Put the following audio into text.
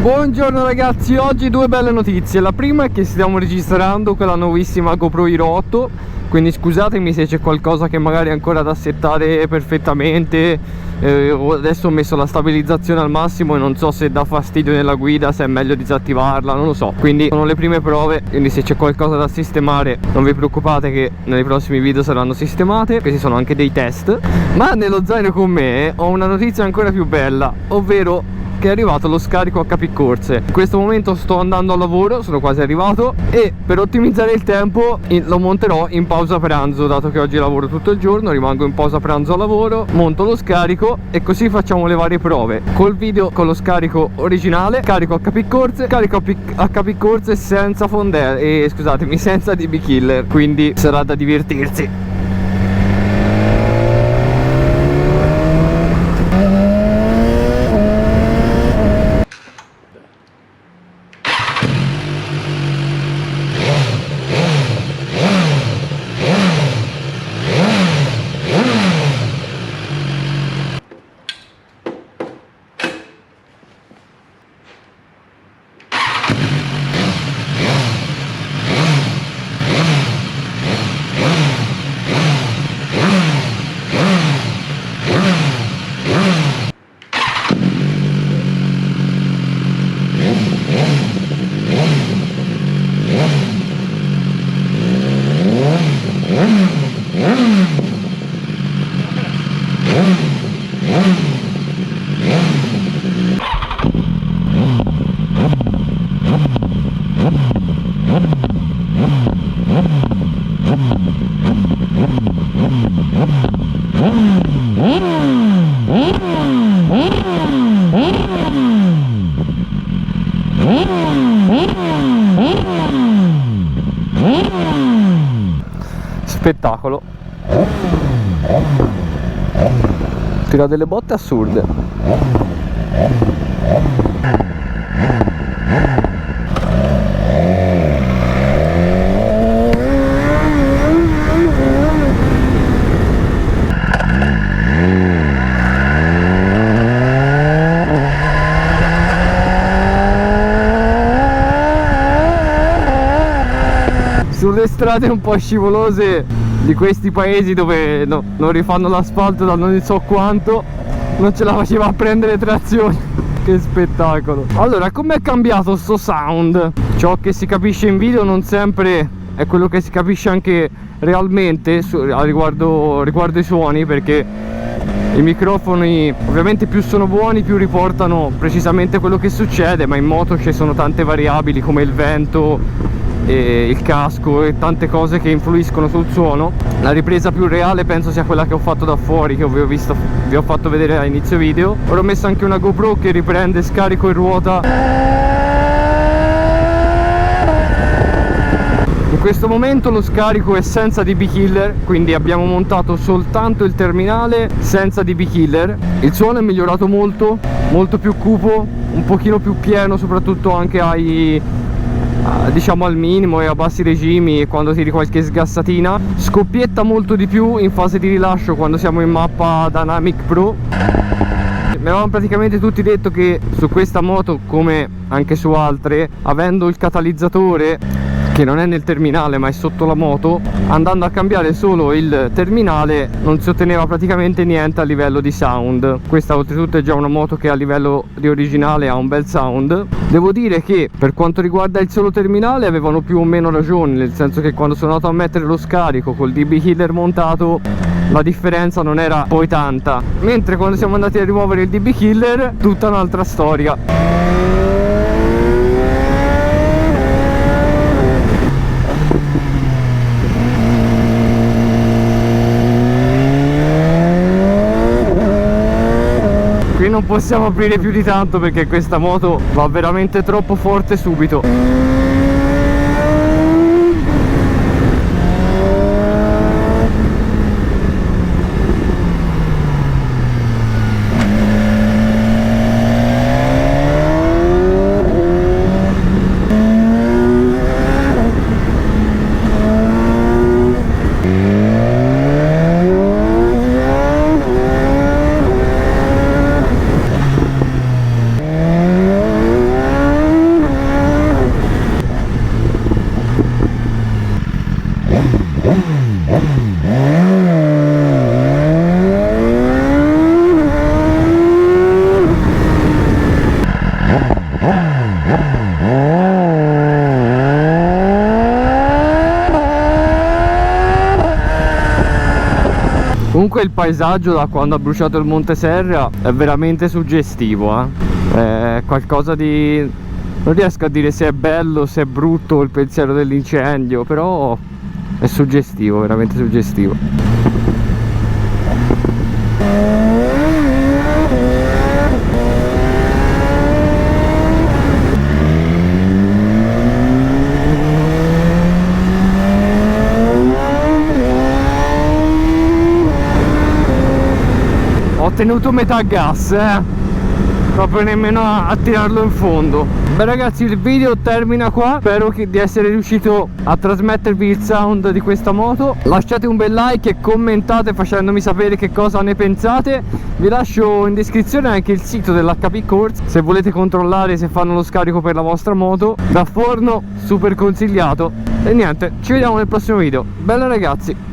Buongiorno ragazzi, oggi due belle notizie. La prima è che stiamo registrando con la nuovissima GoPro Hero 8, quindi scusatemi se c'è qualcosa che magari è ancora da settare perfettamente. Adesso ho messo la stabilizzazione al massimo e non so se dà fastidio nella guida, se è meglio disattivarla, non lo so. Quindi sono le prime prove, quindi se c'è qualcosa da sistemare non vi preoccupate che nei prossimi video saranno sistemate. Questi sono anche dei test. Ma nello zaino con me ho una notizia ancora più bella, ovvero che è arrivato lo scarico HP Corse. In questo momento sto andando al lavoro, sono quasi arrivato, e per ottimizzare il tempo lo monterò in pausa pranzo, dato che oggi lavoro tutto il giorno, rimango in pausa pranzo al lavoro, monto lo scarico e così facciamo le varie prove col video, con lo scarico originale, carico HP Corse, carico HP Corse senza fondere, scusatemi, senza DB Killer, quindi sarà da divertirsi. Spettacolo. Tira delle botte assurde. Sulle strade un po' scivolose di questi paesi dove non rifanno l'asfalto da non so quanto, non ce la faceva a prendere trazione. Che spettacolo. Allora, com'è cambiato sto sound? Ciò che si capisce in video non sempre è quello che si capisce anche realmente riguardo i suoni, perché i microfoni ovviamente più sono buoni più riportano precisamente quello che succede, ma in moto ci sono tante variabili come il vento e il casco e tante cose che influiscono sul suono. La ripresa più reale penso sia quella che ho fatto da fuori, che vi ho fatto vedere a inizio video. Ora ho messo anche una GoPro che riprende scarico in ruota. In questo momento lo scarico è senza DB Killer, quindi abbiamo montato soltanto il terminale senza DB Killer. Il suono è migliorato molto, molto più cupo, un pochino più pieno, soprattutto anche diciamo al minimo e a bassi regimi, e quando tiri qualche sgassatina scoppietta molto di più in fase di rilascio quando siamo in mappa Dynamic Pro. Mi avevano praticamente tutti detto che su questa moto, come anche su altre, avendo il catalizzatore che non è nel terminale ma è sotto la moto, andando a cambiare solo il terminale non si otteneva praticamente niente a livello di sound. Questa oltretutto è già una moto che a livello di originale ha un bel sound. Devo dire che per quanto riguarda il solo terminale avevano più o meno ragione, nel senso che quando sono andato a mettere lo scarico col DB Killer montato la differenza non era poi tanta, mentre quando siamo andati a rimuovere il DB Killer tutta un'altra storia. Qui non possiamo aprire più di tanto perché questa moto va veramente troppo forte subito. Comunque il paesaggio da quando ha bruciato il Monte Serra è veramente suggestivo, È qualcosa di... non riesco a dire se è bello, se è brutto il pensiero dell'incendio, però è suggestivo, veramente suggestivo. Ho tenuto metà gas, proprio nemmeno a tirarlo in fondo. Beh ragazzi, il video termina qua. Spero di essere riuscito a trasmettervi il sound di questa moto. Lasciate un bel like e commentate facendomi sapere che cosa ne pensate. Vi lascio in descrizione anche il sito dell'HP Course se volete controllare se fanno lo scarico per la vostra moto. Da forno, super consigliato. E niente, ci vediamo nel prossimo video. Bella ragazzi.